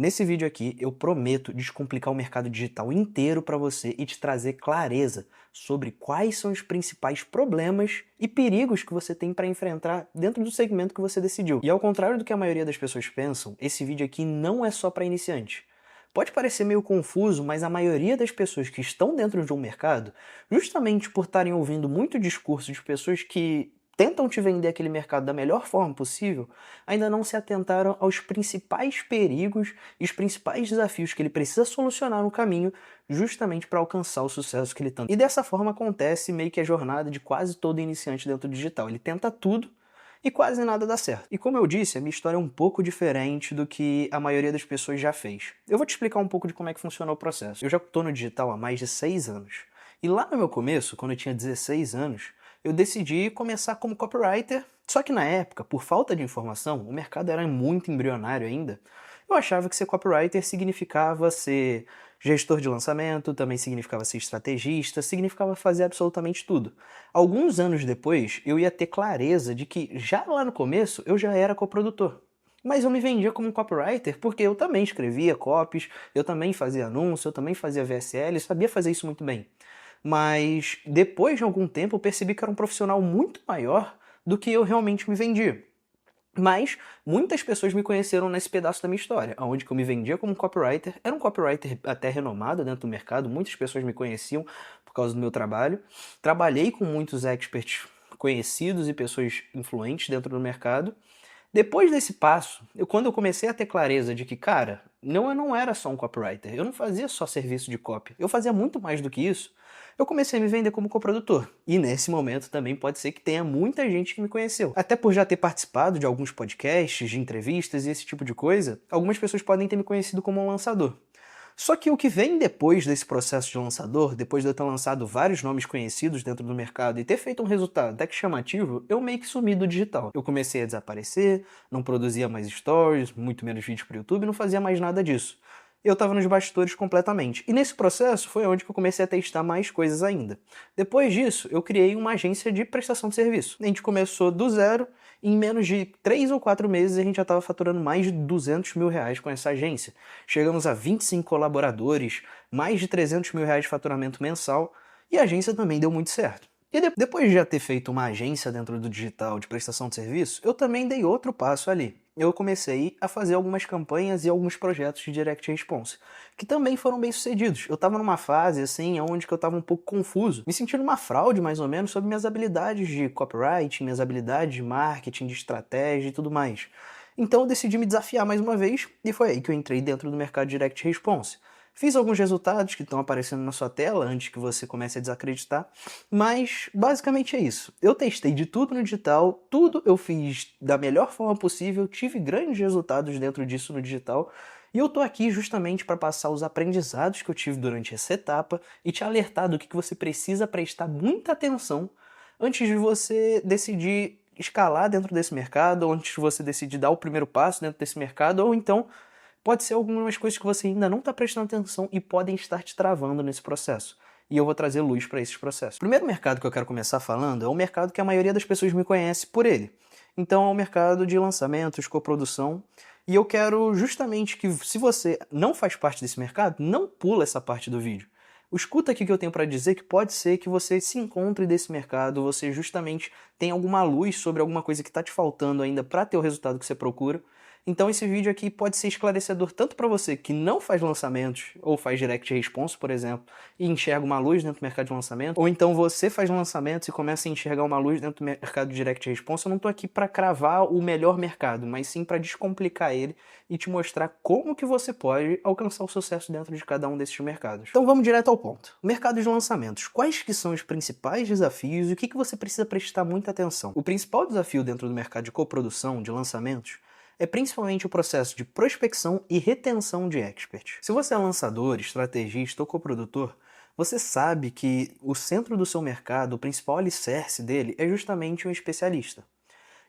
Nesse vídeo aqui, eu prometo descomplicar o mercado digital inteiro para você e te trazer clareza sobre quais são os principais problemas e perigos que você tem para enfrentar dentro do segmento que você decidiu. E ao contrário do que a maioria das pessoas pensam, esse vídeo aqui não é só para iniciantes. Pode parecer meio confuso, mas a maioria das pessoas que estão dentro de um mercado, justamente por estarem ouvindo muito discurso de pessoas que tentam te vender aquele mercado da melhor forma possível, ainda não se atentaram aos principais perigos e os principais desafios que ele precisa solucionar no caminho, justamente para alcançar o sucesso que ele tanto. E dessa forma acontece meio que a jornada de quase todo iniciante dentro do digital. Ele tenta tudo e quase nada dá certo. E como eu disse, a minha história é um pouco diferente do que a maioria das pessoas já fez. Eu vou te explicar um pouco de como é que funciona o processo. Eu já estou no digital há mais de 6 anos. E lá no meu começo, quando eu tinha 16 anos, eu decidi começar como copywriter, só que na época, por falta de informação, o mercado era muito embrionário ainda, eu achava que ser copywriter significava ser gestor de lançamento, também significava ser estrategista, significava fazer absolutamente tudo. Alguns anos depois, eu ia ter clareza de que já lá no começo eu já era coprodutor. Mas eu me vendia como um copywriter porque eu também escrevia copies, eu também fazia anúncio, eu também fazia VSL, sabia fazer isso muito bem. Mas depois de algum tempo eu percebi que era um profissional muito maior do que eu realmente me vendia. Mas muitas pessoas me conheceram nesse pedaço da minha história, onde eu me vendia como copywriter, era um copywriter até renomado dentro do mercado, muitas pessoas me conheciam por causa do meu trabalho. Trabalhei com muitos experts conhecidos e pessoas influentes dentro do mercado. Depois desse passo, quando eu comecei a ter clareza de que, cara, eu não era só um copywriter, eu não fazia só serviço de copy, eu fazia muito mais do que isso, eu comecei a me vender como coprodutor. E nesse momento também pode ser que tenha muita gente que me conheceu. Até por já ter participado de alguns podcasts, de entrevistas e esse tipo de coisa, algumas pessoas podem ter me conhecido como um lançador. Só que o que vem depois desse processo de lançador, depois de eu ter lançado vários nomes conhecidos dentro do mercado e ter feito um resultado até que chamativo, eu meio que sumi do digital. Eu comecei a desaparecer, não produzia mais stories, muito menos vídeos para o YouTube, não fazia mais nada disso. Eu estava nos bastidores completamente. E nesse processo foi onde eu comecei a testar mais coisas ainda. Depois disso, eu criei uma agência de prestação de serviço. A gente começou do zero, e em menos de 3 ou 4 meses a gente já estava faturando mais de R$ 200 mil com essa agência. Chegamos a 25 colaboradores, mais de R$ 300 mil de faturamento mensal, e a agência também deu muito certo. E depois de já ter feito uma agência dentro do digital de prestação de serviço, eu também dei outro passo ali. Eu comecei a fazer algumas campanhas e alguns projetos de direct response, que também foram bem sucedidos. Eu estava numa fase assim, onde eu estava um pouco confuso, me sentindo uma fraude mais ou menos sobre minhas habilidades de copywriting, minhas habilidades de marketing, de estratégia e tudo mais. Então eu decidi me desafiar mais uma vez e foi aí que eu entrei dentro do mercado de direct response. Fiz alguns resultados que estão aparecendo na sua tela antes que você comece a desacreditar, mas basicamente é isso. Eu testei de tudo no digital, tudo eu fiz da melhor forma possível, tive grandes resultados dentro disso no digital, e eu tô aqui justamente para passar os aprendizados que eu tive durante essa etapa e te alertar do que você precisa prestar muita atenção antes de você decidir escalar dentro desse mercado, ou antes de você decidir dar o primeiro passo dentro desse mercado, ou então pode ser algumas coisas que você ainda não está prestando atenção e podem estar te travando nesse processo. E eu vou trazer luz para esses processos. O primeiro mercado que eu quero começar falando é um mercado que a maioria das pessoas me conhece por ele. Então é o mercado de lançamentos, coprodução. E eu quero justamente que, se você não faz parte desse mercado, não pula essa parte do vídeo. Escuta aqui que eu tenho para dizer que pode ser que você se encontre desse mercado, você justamente tenha alguma luz sobre alguma coisa que está te faltando ainda para ter o resultado que você procura. Então esse vídeo aqui pode ser esclarecedor tanto para você que não faz lançamentos ou faz direct response, por exemplo, e enxerga uma luz dentro do mercado de lançamento, ou então você faz lançamentos e começa a enxergar uma luz dentro do mercado de direct response. Eu não estou aqui para cravar o melhor mercado, mas sim para descomplicar ele e te mostrar como que você pode alcançar o sucesso dentro de cada um desses mercados. Então vamos direto ao ponto. Mercado de lançamentos. Quais que são os principais desafios e o que você precisa prestar muita atenção? O principal desafio dentro do mercado de coprodução, de lançamentos, é principalmente o processo de prospecção e retenção de experts. Se você é lançador, estrategista ou coprodutor, você sabe que o centro do seu mercado, o principal alicerce dele, é justamente um especialista.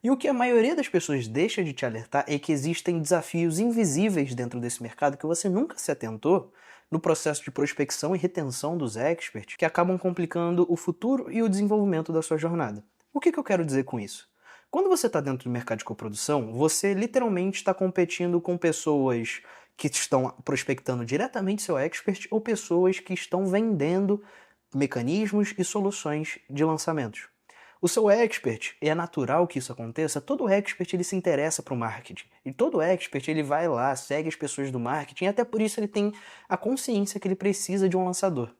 E o que a maioria das pessoas deixa de te alertar é que existem desafios invisíveis dentro desse mercado que você nunca se atentou no processo de prospecção e retenção dos experts, que acabam complicando o futuro e o desenvolvimento da sua jornada. O que eu quero dizer com isso? Quando você está dentro do mercado de coprodução, você literalmente está competindo com pessoas que estão prospectando diretamente seu expert ou pessoas que estão vendendo mecanismos e soluções de lançamentos. O seu expert, é natural que isso aconteça, todo expert ele se interessa para o marketing. E todo expert ele vai lá, segue as pessoas do marketing, e até por isso ele tem a consciência que ele precisa de um lançador.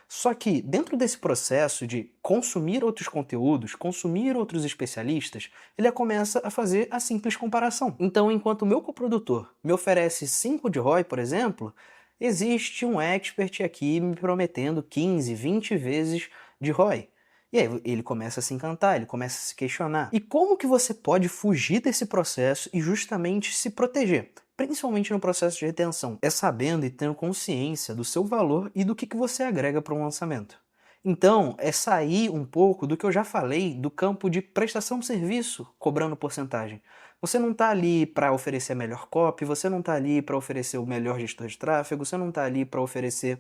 Só que dentro desse processo de consumir outros conteúdos, consumir outros especialistas, ele começa a fazer a simples comparação. Então, enquanto o meu coprodutor me oferece 5 de ROI, por exemplo, existe um expert aqui me prometendo 15, 20 vezes de ROI. E aí ele começa a se encantar, ele começa a se questionar. E como que você pode fugir desse processo e justamente se proteger? Principalmente no processo de retenção. É sabendo e tendo consciência do seu valor e do que você agrega para um lançamento. Então, é sair um pouco do que eu já falei do campo de prestação de serviço, cobrando porcentagem. Você não está ali para oferecer a melhor copy, você não está ali para oferecer o melhor gestor de tráfego, você não está ali para oferecer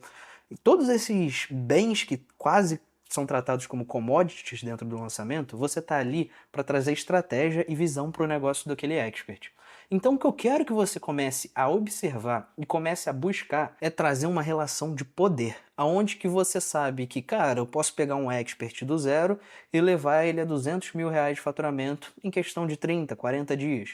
todos esses bens que quase são tratados como commodities dentro do lançamento, você está ali para trazer estratégia e visão para o negócio daquele expert. Então o que eu quero que você comece a observar e comece a buscar é trazer uma relação de poder, aonde que você sabe que, cara, eu posso pegar um expert do zero e levar ele a 200 mil reais de faturamento em questão de 30, 40 dias.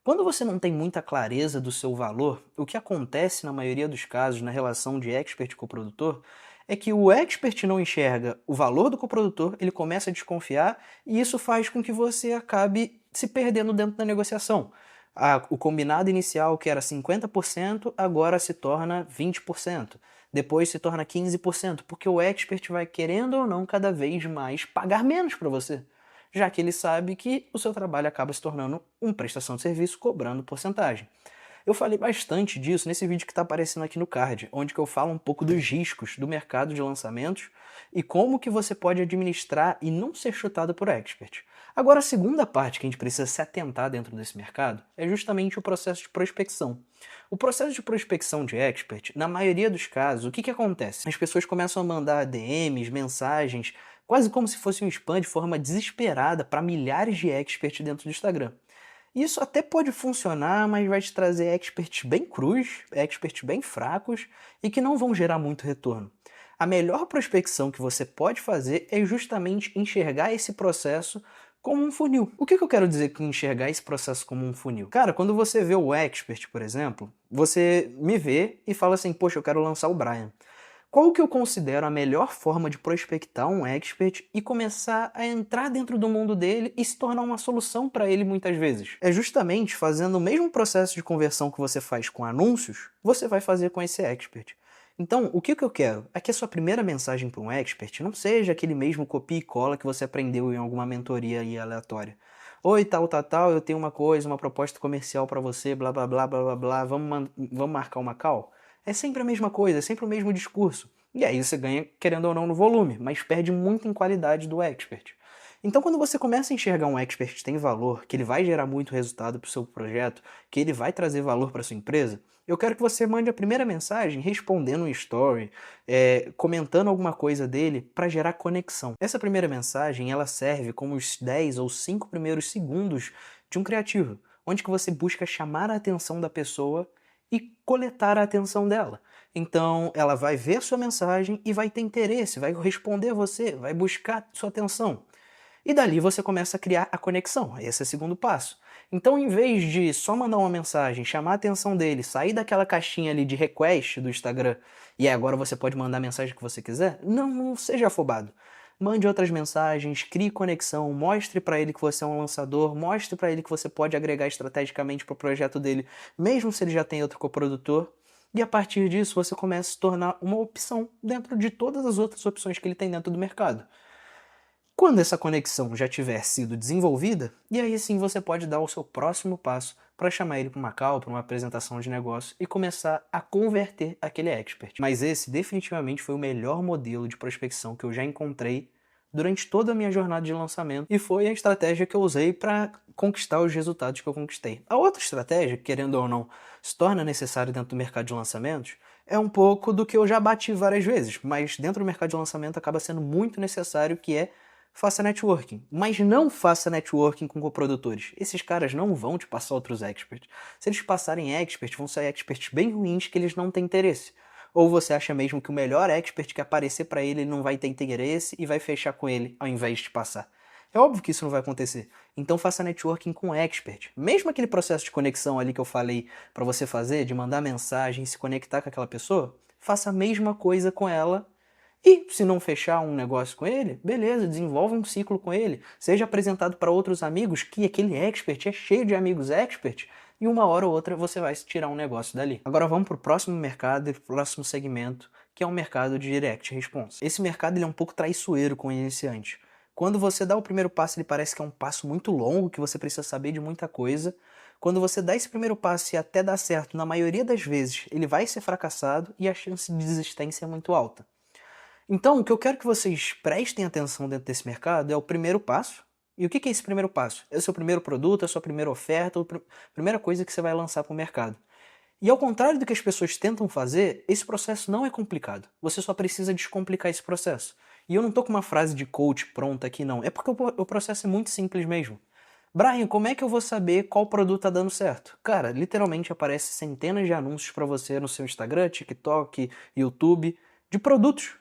Quando você não tem muita clareza do seu valor, o que acontece na maioria dos casos na relação de expert e coprodutor é que o expert não enxerga o valor do coprodutor, ele começa a desconfiar e isso faz com que você acabe se perdendo dentro da negociação. O combinado inicial, que era 50%, agora se torna 20%. Depois se torna 15%, porque o expert vai, querendo ou não, cada vez mais pagar menos para você, já que ele sabe que o seu trabalho acaba se tornando uma prestação de serviço cobrando porcentagem. Eu falei bastante disso nesse vídeo que está aparecendo aqui no card, onde que eu falo um pouco dos riscos do mercado de lançamentos e como que você pode administrar e não ser chutado por expert. Agora, a segunda parte que a gente precisa se atentar dentro desse mercado é justamente o processo de prospecção. O processo de prospecção de expert, na maioria dos casos, o que acontece? As pessoas começam a mandar DMs, mensagens, quase como se fosse um spam de forma desesperada para milhares de experts dentro do Instagram. Isso até pode funcionar, mas vai te trazer experts bem crus, experts bem fracos e que não vão gerar muito retorno. A melhor prospecção que você pode fazer é justamente enxergar esse processo como um funil. O que eu quero dizer com enxergar esse processo como um funil? Cara, quando você vê o expert, por exemplo, você me vê e fala assim, poxa, eu quero lançar o Brian. Qual que eu considero a melhor forma de prospectar um expert e começar a entrar dentro do mundo dele e se tornar uma solução para ele muitas vezes? É justamente fazendo o mesmo processo de conversão que você faz com anúncios, você vai fazer com esse expert. Então, o que eu quero é que a sua primeira mensagem para um expert não seja aquele mesmo copia e cola que você aprendeu em alguma mentoria aí aleatória. Oi, tal, eu tenho uma coisa, uma proposta comercial para você, blá, blá, blá, blá, blá, blá, vamos marcar uma call? É sempre a mesma coisa, é sempre o mesmo discurso. E aí você ganha, querendo ou não, no volume, mas perde muito em qualidade do expert. Então, quando você começa a enxergar um expert que tem valor, que ele vai gerar muito resultado para o seu projeto, que ele vai trazer valor para sua empresa, eu quero que você mande a primeira mensagem respondendo um story, comentando alguma coisa dele para gerar conexão. Essa primeira mensagem ela serve como os 10 ou 5 primeiros segundos de um criativo, onde que você busca chamar a atenção da pessoa e coletar a atenção dela. Então, ela vai ver a sua mensagem e vai ter interesse, vai responder a você, vai buscar sua atenção. E dali você começa a criar a conexão. Esse é o segundo passo. Então, em vez de só mandar uma mensagem, chamar a atenção dele, sair daquela caixinha ali de request do Instagram e agora você pode mandar a mensagem que você quiser, não seja afobado. Mande outras mensagens, crie conexão, mostre para ele que você é um lançador, mostre para ele que você pode agregar estrategicamente para o projeto dele, mesmo se ele já tem outro coprodutor. E a partir disso você começa a se tornar uma opção dentro de todas as outras opções que ele tem dentro do mercado. Quando essa conexão já tiver sido desenvolvida, e aí sim você pode dar o seu próximo passo para chamar ele para uma call, para uma apresentação de negócio e começar a converter aquele expert. Mas esse definitivamente foi o melhor modelo de prospecção que eu já encontrei durante toda a minha jornada de lançamento e foi a estratégia que eu usei para conquistar os resultados que eu conquistei. A outra estratégia, querendo ou não, se torna necessária dentro do mercado de lançamentos, é um pouco do que eu já bati várias vezes, mas dentro do mercado de lançamento acaba sendo muito necessário, que é faça networking, mas não faça networking com coprodutores. Esses caras não vão te passar outros experts. Se eles passarem experts, vão ser experts bem ruins que eles não têm interesse. Ou você acha mesmo que o melhor expert que aparecer para ele não vai ter interesse e vai fechar com ele ao invés de passar? É óbvio que isso não vai acontecer. Então faça networking com expert. Mesmo aquele processo de conexão ali que eu falei para você fazer, de mandar mensagem, se conectar com aquela pessoa, faça a mesma coisa com ela. E se não fechar um negócio com ele, beleza, desenvolva um ciclo com ele. Seja apresentado para outros amigos, que aquele expert é cheio de amigos expert, e uma hora ou outra você vai tirar um negócio dali. Agora vamos para o próximo mercado e próximo segmento, que é o mercado de Direct Response. Esse mercado ele é um pouco traiçoeiro com o iniciante. Quando você dá o primeiro passo, ele parece que é um passo muito longo, que você precisa saber de muita coisa. Quando você dá esse primeiro passo e até dá certo, na maioria das vezes, ele vai ser fracassado e a chance de desistência é muito alta. Então, o que eu quero que vocês prestem atenção dentro desse mercado é o primeiro passo. E o que é esse primeiro passo? É o seu primeiro produto, é a sua primeira oferta, a primeira coisa que você vai lançar para o mercado. E ao contrário do que as pessoas tentam fazer, esse processo não é complicado. Você só precisa descomplicar esse processo. E eu não tô com uma frase de coach pronta aqui, não. É porque o processo é muito simples mesmo. Brian, como é que eu vou saber qual produto tá dando certo? Cara, literalmente aparece centenas de anúncios para você no seu Instagram, TikTok, YouTube, de produtos.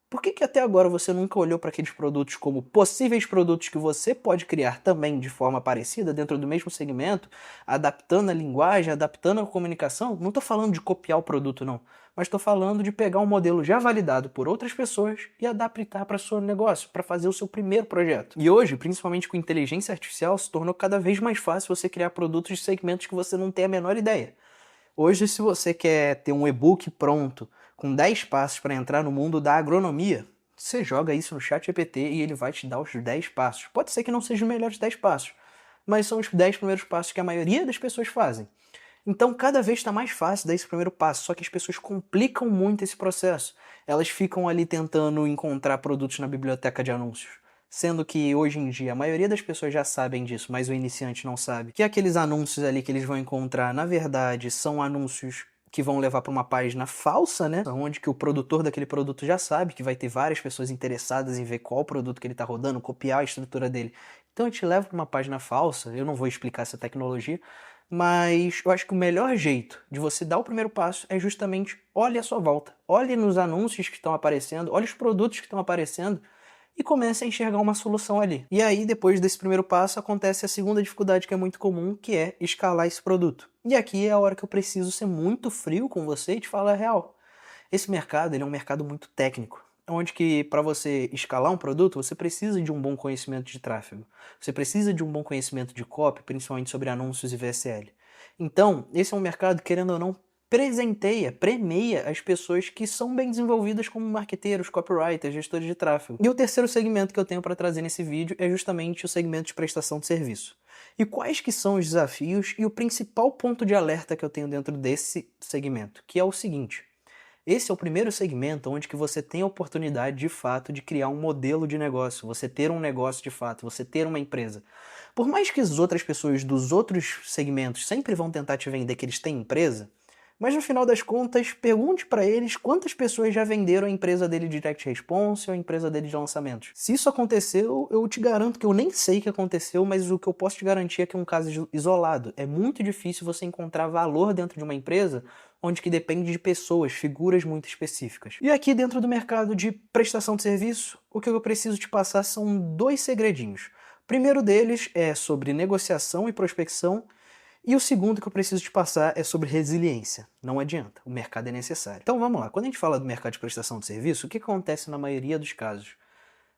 Por que até agora você nunca olhou para aqueles produtos como possíveis produtos que você pode criar também de forma parecida, dentro do mesmo segmento, adaptando a linguagem, adaptando a comunicação? Não estou falando de copiar o produto, não. Mas estou falando de pegar um modelo já validado por outras pessoas e adaptar para o seu negócio, para fazer o seu primeiro projeto. E hoje, principalmente com inteligência artificial, se tornou cada vez mais fácil você criar produtos de segmentos que você não tem a menor ideia. Hoje, se você quer ter um e-book pronto, com 10 passos para entrar no mundo da agronomia, você joga isso no ChatGPT e ele vai te dar os 10 passos. Pode ser que não sejam os melhores 10 passos, mas são os 10 primeiros passos que a maioria das pessoas fazem. Então, cada vez está mais fácil dar esse primeiro passo, só que as pessoas complicam muito esse processo. Elas ficam ali tentando encontrar produtos na biblioteca de anúncios. Sendo que hoje em dia a maioria das pessoas já sabem disso, mas o iniciante não sabe. Que aqueles anúncios ali que eles vão encontrar, na verdade, são anúncios que vão levar para uma página falsa, né? Onde que o produtor daquele produto já sabe que vai ter várias pessoas interessadas em ver qual produto que ele está rodando, copiar a estrutura dele. Então ele te leva para uma página falsa. Eu não vou explicar essa tecnologia, mas eu acho que o melhor jeito de você dar o primeiro passo é justamente olhe à sua volta. Olhe nos anúncios que estão aparecendo, olhe os produtos que estão aparecendo, e comece a enxergar uma solução ali. E aí, depois desse primeiro passo, acontece a segunda dificuldade que é muito comum, que é escalar esse produto. E aqui é a hora que eu preciso ser muito frio com você e te falar a real. Esse mercado ele é um mercado muito técnico, onde que para você escalar um produto, você precisa de um bom conhecimento de tráfego. Você precisa de um bom conhecimento de copy, principalmente sobre anúncios e VSL. Então, esse é um mercado, querendo ou não, premia as pessoas que são bem desenvolvidas como marqueteiros, copywriters, gestores de tráfego. E o terceiro segmento que eu tenho para trazer nesse vídeo é justamente o segmento de prestação de serviço. E quais que são os desafios e o principal ponto de alerta que eu tenho dentro desse segmento, que é o seguinte: esse é o primeiro segmento onde que você tem a oportunidade de fato de criar um modelo de negócio, você ter um negócio de fato, você ter uma empresa. Por mais que as outras pessoas dos outros segmentos sempre vão tentar te vender que eles têm empresa, mas no final das contas, pergunte para eles quantas pessoas já venderam a empresa dele de Direct Response ou a empresa dele de lançamentos. Se isso aconteceu, eu te garanto que eu nem sei que aconteceu, mas o que eu posso te garantir é que é um caso isolado. É muito difícil você encontrar valor dentro de uma empresa onde que depende de pessoas, figuras muito específicas. E aqui dentro do mercado de prestação de serviço, o que eu preciso te passar são 2 segredinhos. O primeiro deles é sobre negociação e prospecção, e o segundo que eu preciso te passar é sobre resiliência. Não adianta, o mercado é necessário. Então vamos lá, quando a gente fala do mercado de prestação de serviço, o que acontece na maioria dos casos?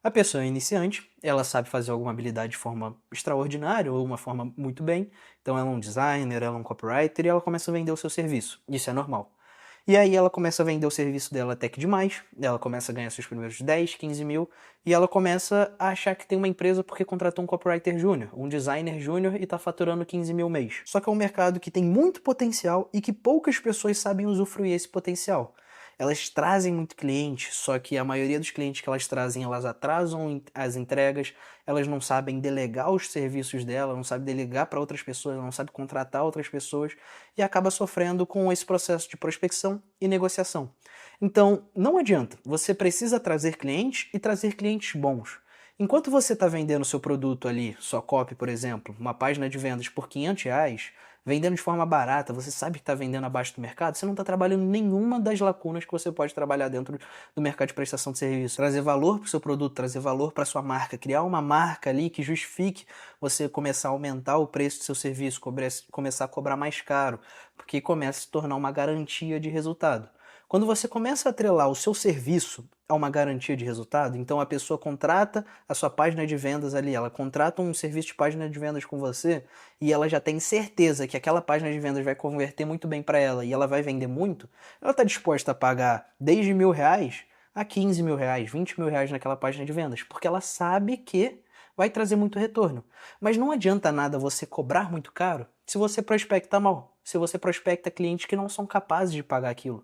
A pessoa é iniciante, ela sabe fazer alguma habilidade de forma extraordinária ou uma forma muito bem, então ela é um designer, ela é um copywriter e ela começa a vender o seu serviço. Isso é normal. E aí ela começa a vender o serviço dela até que demais, ela começa a ganhar seus primeiros 10, 15 mil, e ela começa a achar que tem uma empresa porque contratou um copywriter júnior, um designer júnior e está faturando 15 mil mês. Só que é um mercado que tem muito potencial e que poucas pessoas sabem usufruir esse potencial. Elas trazem muito cliente, só que a maioria dos clientes que elas trazem, elas atrasam as entregas, elas não sabem delegar os serviços dela, não sabem delegar para outras pessoas, não sabem contratar outras pessoas e acaba sofrendo com esse processo de prospecção e negociação. Então, não adianta, você precisa trazer clientes e trazer clientes bons. Enquanto você está vendendo o seu produto ali, sua copy, por exemplo, uma página de vendas por R$ 500, vendendo de forma barata, você sabe que está vendendo abaixo do mercado, você não está trabalhando nenhuma das lacunas que você pode trabalhar dentro do mercado de prestação de serviço. Trazer valor para o seu produto, trazer valor para a sua marca, criar uma marca ali que justifique você começar a aumentar o preço do seu serviço, começar a cobrar mais caro, porque começa a se tornar uma garantia de resultado. Quando você começa a atrelar o seu serviço a uma garantia de resultado, então a pessoa contrata a sua página de vendas ali, ela contrata um serviço de página de vendas com você e ela já tem certeza que aquela página de vendas vai converter muito bem para ela e ela vai vender muito, ela está disposta a pagar desde R$ 1.000 a R$ 15.000, R$ 20.000 naquela página de vendas, porque ela sabe que vai trazer muito retorno. Mas não adianta nada você cobrar muito caro se você prospecta mal, se você prospecta clientes que não são capazes de pagar aquilo.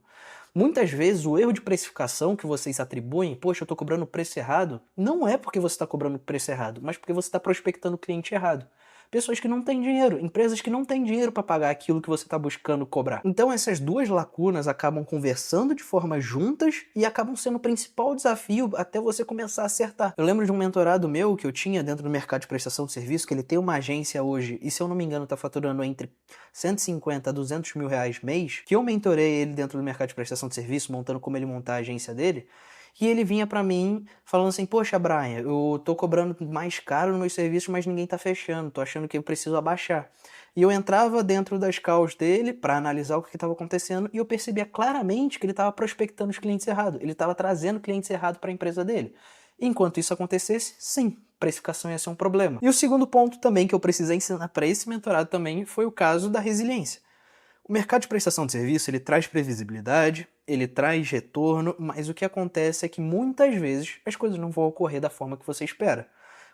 Muitas vezes o erro de precificação que vocês atribuem, poxa, eu estou cobrando o preço errado, não é porque você está cobrando o preço errado, mas porque você está prospectando o cliente errado. Pessoas que não têm dinheiro, empresas que não têm dinheiro para pagar aquilo que você está buscando cobrar. Então essas duas lacunas acabam conversando de forma juntas e acabam sendo o principal desafio até você começar a acertar. Eu lembro de um mentorado meu que eu tinha dentro do mercado de prestação de serviço, que ele tem uma agência hoje e, se eu não me engano, está faturando entre 150 a 200 mil reais mês, que eu mentorei ele dentro do mercado de prestação de serviço, montando como ele montar a agência dele. E ele vinha pra mim falando assim, poxa, Brian, eu tô cobrando mais caro no meu serviço, mas ninguém tá fechando, tô achando que eu preciso abaixar. E eu entrava dentro das calls dele para analisar o que estava acontecendo e eu percebia claramente que ele estava prospectando os clientes errados, ele estava trazendo clientes errados para a empresa dele. Enquanto isso acontecesse, sim, precificação ia ser um problema. E o segundo ponto também que eu precisei ensinar para esse mentorado também foi o caso da resiliência. O mercado de prestação de serviço, ele traz previsibilidade, ele traz retorno, mas o que acontece é que muitas vezes as coisas não vão ocorrer da forma que você espera.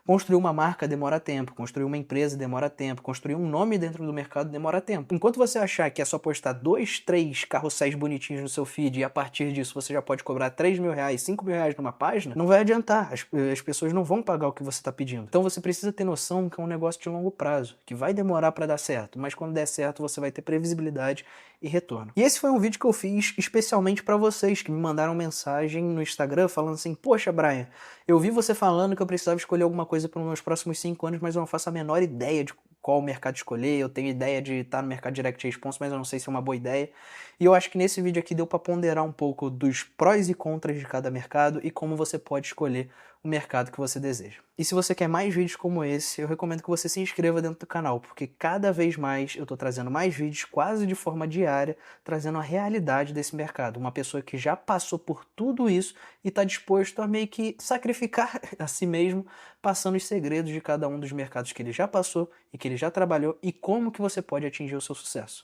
Construir uma marca demora tempo, construir uma empresa demora tempo, construir um nome dentro do mercado demora tempo. Enquanto você achar que é só postar 2, 3 carrosséis bonitinhos no seu feed e a partir disso você já pode cobrar R$ 3.000, R$ 5.000 numa página, não vai adiantar, as pessoas não vão pagar o que você está pedindo. Então você precisa ter noção que é um negócio de longo prazo, que vai demorar para dar certo, mas quando der certo você vai ter previsibilidade e retorno. E esse foi um vídeo que eu fiz especialmente para vocês que me mandaram mensagem no Instagram falando assim, poxa, Brian, eu vi você falando que eu precisava escolher alguma coisa para os meus próximos 5 anos, mas eu não faço a menor ideia de qual mercado escolher, eu tenho ideia de estar no mercado direct response, mas eu não sei se é uma boa ideia. E eu acho que nesse vídeo aqui deu para ponderar um pouco dos prós e contras de cada mercado e como você pode escolher o mercado que você deseja. E se você quer mais vídeos como esse, eu recomendo que você se inscreva dentro do canal, porque cada vez mais eu estou trazendo mais vídeos quase de forma diária, trazendo a realidade desse mercado. Uma pessoa que já passou por tudo isso e está disposto a meio que sacrificar a si mesmo, passando os segredos de cada um dos mercados que ele já passou e que ele já trabalhou e como que você pode atingir o seu sucesso.